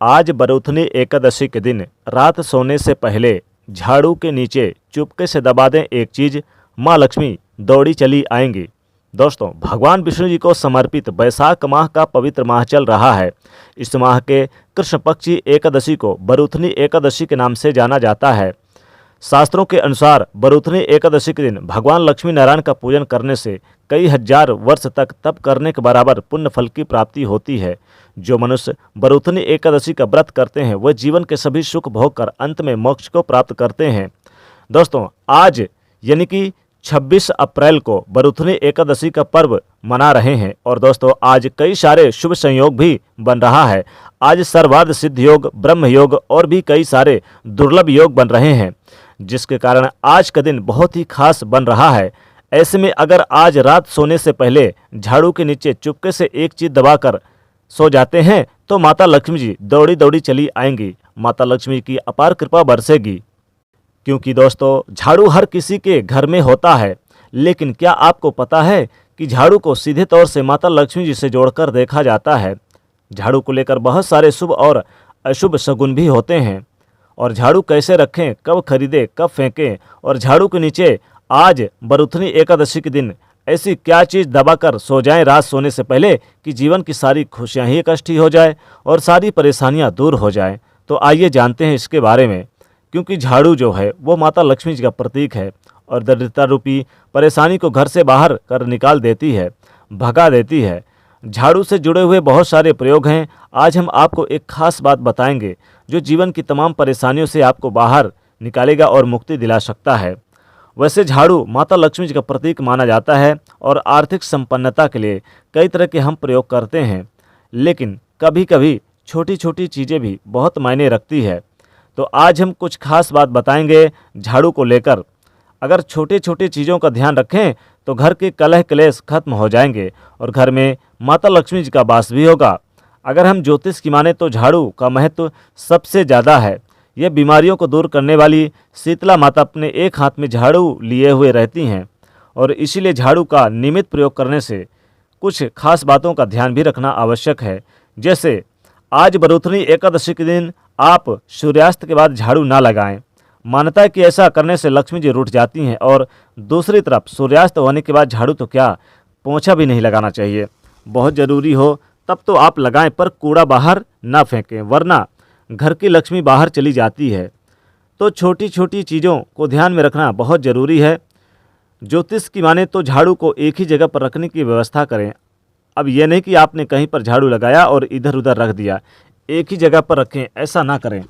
आज बरूथनी एकादशी के दिन रात सोने से पहले झाड़ू के नीचे चुपके से दबा दें एक चीज, माँ लक्ष्मी दौड़ी चली आएंगी। दोस्तों, भगवान विष्णु जी को समर्पित बैसाख माह का पवित्र माह चल रहा है। इस माह के कृष्ण पक्षी एकादशी को बरूथनी एकादशी के नाम से जाना जाता है। शास्त्रों के अनुसार बरूथनी एकादशी के दिन भगवान लक्ष्मी नारायण का पूजन करने से कई हजार वर्ष तक तप करने के बराबर पुण्य फल की प्राप्ति होती है। जो मनुष्य बरूथनी एकादशी का व्रत करते हैं वह जीवन के सभी सुख भोग कर अंत में मोक्ष को प्राप्त करते हैं। दोस्तों, आज यानी कि 26 अप्रैल को बरूथनी एकादशी का पर्व मना रहे हैं और दोस्तों आज कई सारे शुभ संयोग भी बन रहा है। आज सर्वार्थ सिद्ध योग, ब्रह्म योग और भी कई सारे दुर्लभ योग बन रहे हैं, जिसके कारण आज का दिन बहुत ही खास बन रहा है। ऐसे में अगर आज रात सोने से पहले झाड़ू के नीचे चुपके से एक चीज दबाकर सो जाते हैं तो माता लक्ष्मी जी दौड़ी दौड़ी चली आएंगी। माता लक्ष्मी की अपार कृपा बरसेगी। क्योंकि दोस्तों झाड़ू हर किसी के घर में होता है, लेकिन क्या आपको पता है कि झाड़ू को सीधे तौर से माता लक्ष्मी जी से जोड़कर देखा जाता है। झाड़ू को लेकर बहुत सारे शुभ और अशुभ शगुन भी होते हैं। और झाड़ू कैसे रखें, कब खरीदें, कब फेंकें, और झाड़ू के नीचे आज बरूथनी एकादशी के दिन ऐसी क्या चीज़ दबाकर सो जाएं रात सोने से पहले कि जीवन की सारी खुशियां ही इकट्ठी हो जाए और सारी परेशानियां दूर हो जाएं। तो आइए जानते हैं इसके बारे में। क्योंकि झाड़ू जो है वो माता लक्ष्मी जी का प्रतीक है और दरिद्रता रूपी परेशानी को घर से बाहर कर निकाल देती है, भगा देती है। झाड़ू से जुड़े हुए बहुत सारे प्रयोग हैं। आज हम आपको एक खास बात बताएंगे जो जीवन की तमाम परेशानियों से आपको बाहर निकालेगा और मुक्ति दिला सकता है। वैसे झाड़ू माता लक्ष्मी जी का प्रतीक माना जाता है और आर्थिक संपन्नता के लिए कई तरह के हम प्रयोग करते हैं, लेकिन कभी कभी छोटी छोटी चीज़ें भी बहुत मायने रखती है। तो आज हम कुछ खास बात बताएंगे झाड़ू को लेकर। अगर छोटे छोटे चीज़ों का ध्यान रखें तो घर के कलह क्लेश खत्म हो जाएंगे और घर में माता लक्ष्मी जी का वास भी होगा। अगर हम ज्योतिष की माने तो झाड़ू का महत्व सबसे ज़्यादा है। यह बीमारियों को दूर करने वाली शीतला माता अपने एक हाथ में झाड़ू लिए हुए रहती हैं और इसीलिए झाड़ू का नियमित प्रयोग करने से कुछ खास बातों का ध्यान भी रखना आवश्यक है। जैसे आज बरूथनी एकादशी के दिन आप सूर्यास्त के बाद झाड़ू ना लगाएं। मान्यता है कि ऐसा करने से लक्ष्मी जी रूठ जाती हैं और दूसरी तरफ सूर्यास्त होने के बाद झाड़ू तो क्या, पोंछा भी नहीं लगाना चाहिए। बहुत ज़रूरी हो तब तो आप लगाएं, पर कूड़ा बाहर ना फेंकें, वरना घर की लक्ष्मी बाहर चली जाती है। तो छोटी छोटी चीज़ों को ध्यान में रखना बहुत ज़रूरी है। ज्योतिष की माने तो झाड़ू को एक ही जगह पर रखने की व्यवस्था करें। अब यह नहीं कि आपने कहीं पर झाड़ू लगाया और इधर उधर रख दिया, एक ही जगह पर रखें, ऐसा ना करें,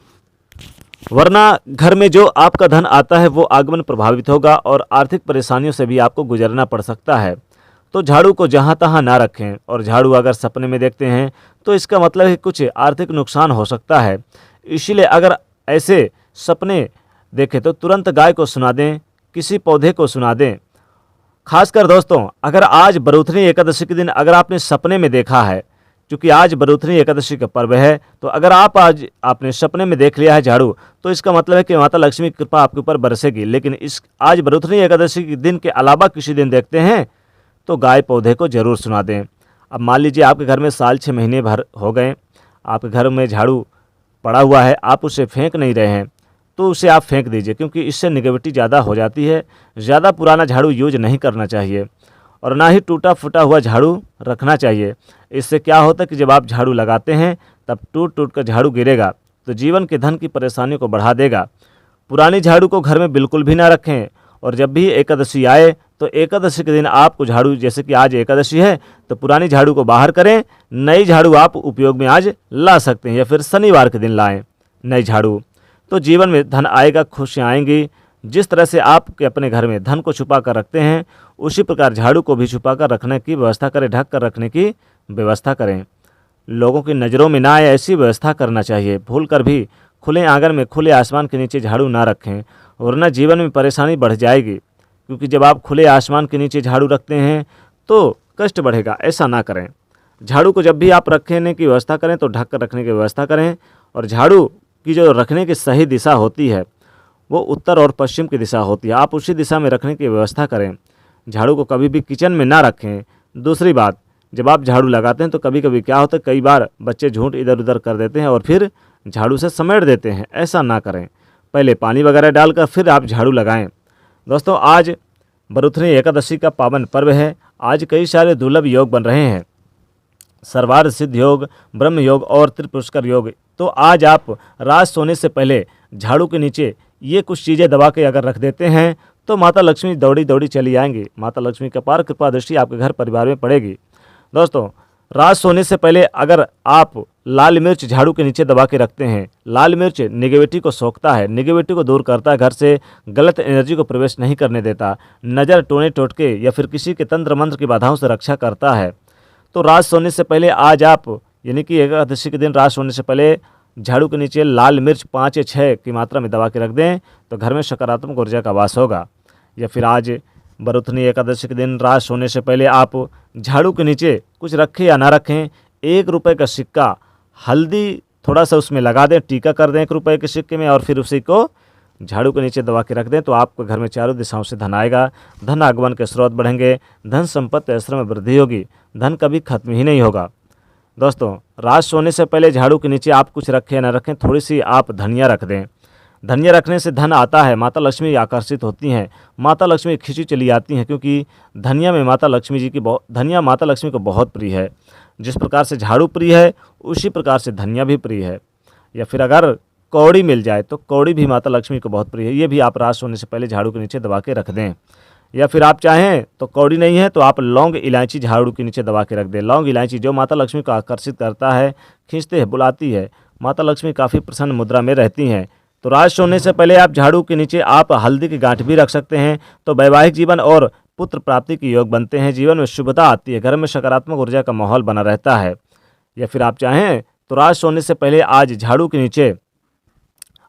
वरना घर में जो आपका धन आता है वो आगमन प्रभावित होगा और आर्थिक परेशानियों से भी आपको गुजरना पड़ सकता है। तो झाड़ू को जहाँ तहाँ ना रखें। और झाड़ू अगर सपने में देखते हैं तो इसका मतलब है कुछ आर्थिक नुकसान हो सकता है। इसीलिए अगर ऐसे सपने देखें तो तुरंत गाय को सुना दें, किसी पौधे को सुना दें। खासकर दोस्तों, अगर आज बरूथनी एकादशी के दिन अगर आपने सपने में देखा है, क्योंकि आज बरूथनी एकादशी का पर्व है, तो अगर आप आज आपने सपने में देख लिया है झाड़ू, तो इसका मतलब है कि माता लक्ष्मी की कृपा आपके ऊपर बरसेगी। लेकिन इस आज बरूथनी एकादशी के दिन के अलावा किसी दिन देखते हैं तो गाय पौधे को जरूर सुना दें। अब मान लीजिए आपके घर में साल 6 महीने भर हो गए, आपके घर में झाड़ू पड़ा हुआ है, आप उसे फेंक नहीं रहे हैं, तो उसे आप फेंक दीजिए, क्योंकि इससे निगेटिविटी ज़्यादा हो जाती है। ज़्यादा पुराना झाड़ू यूज नहीं करना चाहिए और ना ही टूटा फूटा हुआ झाड़ू रखना चाहिए। इससे क्या होता है कि जब आप झाड़ू लगाते हैं तब टूट टूट कर झाड़ू गिरेगा तो जीवन के धन की परेशानियों को बढ़ा देगा। पुरानी झाड़ू को घर में बिल्कुल भी ना रखें। और जब भी एकादशी आए तो एकादशी के दिन आपको झाड़ू, जैसे कि आज एकादशी है तो पुरानी झाड़ू को बाहर करें, नई झाड़ू आप उपयोग में आज ला सकते हैं या फिर शनिवार के दिन लाएं नई झाड़ू। तो जीवन में धन आएगा, खुशियाँ आएंगी। जिस तरह से आपके अपने घर में धन को छुपा कर रखते हैं, उसी प्रकार झाड़ू को भी छुपा कर रखने की व्यवस्था करें, ढक कर रखने की व्यवस्था करें। लोगों की नज़रों में ना आए ऐसी व्यवस्था करना चाहिए। भूल कर भी खुले आंगन में, खुले आसमान के नीचे झाड़ू ना रखें, वरना जीवन में परेशानी बढ़ जाएगी। क्योंकि जब आप खुले आसमान के नीचे झाड़ू रखते हैं तो कष्ट बढ़ेगा, ऐसा ना करें। झाड़ू को जब भी आप रखने की व्यवस्था करें तो ढक कर रखने की व्यवस्था करें। और झाड़ू की जो रखने की सही दिशा होती है वो उत्तर और पश्चिम की दिशा होती है, आप उसी दिशा में रखने की व्यवस्था करें। झाड़ू को कभी भी किचन में ना रखें। दूसरी बात, जब आप झाड़ू लगाते हैं तो कभी कभी क्या होता है, कई बार बच्चे झूठ इधर उधर कर देते हैं और फिर झाड़ू से समेट देते हैं। ऐसा ना करें, पहले पानी वगैरह डालकर फिर आप झाड़ू लगाएं। दोस्तों, आज बरुथनी एकादशी का पावन पर्व है। आज कई सारे दुर्लभ योग बन रहे हैं, सर्वार्थ सिद्ध योग, ब्रह्म योग और त्रिपुष्कर योग। तो आज आप रात सोने से पहले झाड़ू के नीचे ये कुछ चीज़ें दबा के अगर रख देते हैं तो माता लक्ष्मी दौड़ी दौड़ी चली आएंगी। माता लक्ष्मी का अपार कृपा दृष्टि आपके घर परिवार में पड़ेगी। दोस्तों, रात सोने से पहले अगर आप लाल मिर्च झाड़ू के नीचे दबा के रखते हैं, लाल मिर्च निगेटिविटी को सोखता है, निगेटिविटी को दूर करता है, घर से गलत एनर्जी को प्रवेश नहीं करने देता, नज़र, टोने टोटके या फिर किसी के तंत्र मंत्र की बाधाओं से रक्षा करता है। तो रात सोने से पहले आज आप, यानी कि एकादशी के दिन रात सोने से पहले झाड़ू के नीचे लाल मिर्च 5 या 6 की मात्रा में दबा के रख दें तो घर में सकारात्मक ऊर्जा का वास होगा। या फिर आज बरुथनी एकादशी के दिन रात सोने से पहले आप झाड़ू के नीचे कुछ रखें या ना रखें, 1 रुपये का सिक्का, हल्दी थोड़ा सा उसमें लगा दें, टीका कर दें 1 रुपये के सिक्के में और फिर उसी को झाड़ू के नीचे दबा के रख दें तो आपके घर में चारों दिशाओं से धन आएगा, धन आगमन के स्रोत बढ़ेंगे, धन संपत्ति ऐश्वर्य में वृद्धि होगी, धन कभी खत्म ही नहीं होगा। दोस्तों, रात सोने से पहले झाड़ू के नीचे आप कुछ रखें या ना रखें, थोड़ी सी आप धनिया रख दें। धनिया रखने से धन आता है, माता लक्ष्मी आकर्षित होती हैं, माता लक्ष्मी खिंची चली आती हैं, क्योंकि धनिया में माता लक्ष्मी जी की धनिया माता लक्ष्मी को बहुत प्रिय है। जिस प्रकार से झाड़ू प्रिय है उसी प्रकार से धनिया भी प्रिय है। या फिर अगर कौड़ी मिल जाए तो कौड़ी भी माता लक्ष्मी को बहुत प्रिय है, ये भी आप रात सोने से पहले झाड़ू के नीचे दबा के रख दें। या फिर आप चाहें तो कौड़ी नहीं है तो आप लौंग इलायची झाड़ू के नीचे दबा के रख दें। लौंग इलायची जो माता लक्ष्मी को आकर्षित करता है, खींचते हैं, बुलाती है, माता लक्ष्मी काफ़ी प्रसन्न मुद्रा में रहती हैं। तो रात सोने से पहले आप झाड़ू के नीचे आप हल्दी की गांठ भी रख सकते हैं, तो वैवाहिक जीवन और पुत्र प्राप्ति के योग बनते हैं, जीवन में शुभता आती है, घर में सकारात्मक ऊर्जा का माहौल बना रहता है। या फिर आप चाहें तो रात सोने से पहले आज झाड़ू के नीचे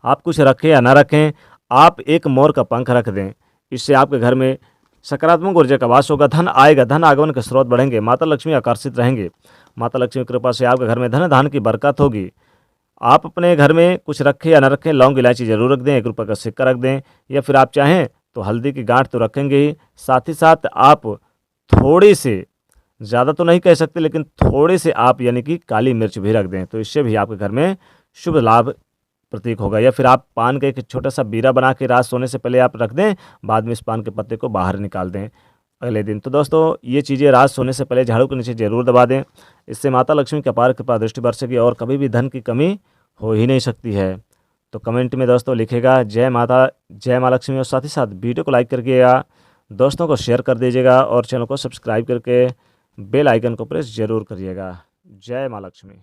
आप कुछ रखें या ना रखें, आप एक मोर का पंख रख दें। इससे आपके घर में सकारात्मक ऊर्जा का वास होगा, धन आएगा, धन आगमन के स्रोत बढ़ेंगे, माता लक्ष्मी आकर्षित रहेंगे, माता लक्ष्मी की कृपा से आपके घर में धन धान की बरकत होगी। आप अपने घर में कुछ रखें या ना रखें, लौंग इलायची जरूर रख दें, 1 रुपये का सिक्का रख दें। या फिर आप चाहें तो हल्दी की गांठ तो रखेंगे ही, साथ ही साथ आप थोड़ी से, ज़्यादा तो नहीं कह सकते लेकिन थोड़े से आप यानी कि काली मिर्च भी रख दें, तो इससे भी आपके घर में शुभ लाभ प्रतीक होगा। या फिर आप पान का एक छोटा सा बीरा बना के रात सोने से पहले आप रख दें, बाद में इस पान के पत्ते को बाहर निकाल दें अगले दिन। तो दोस्तों, ये चीज़ें रात सोने से पहले झाड़ू के नीचे जरूर दबा दें, इससे माता लक्ष्मी की अपार कृपा दृष्टि बरसेगी और कभी भी धन की कमी हो ही नहीं सकती है। तो कमेंट में दोस्तों लिखेगा जय माता, जय माँ लक्ष्मी, और साथ ही साथ वीडियो को लाइक करिएगा, दोस्तों को शेयर कर दीजिएगा और चैनल को सब्सक्राइब करके बेल आइकन को प्रेस जरूर करिएगा। जय माँ लक्ष्मी।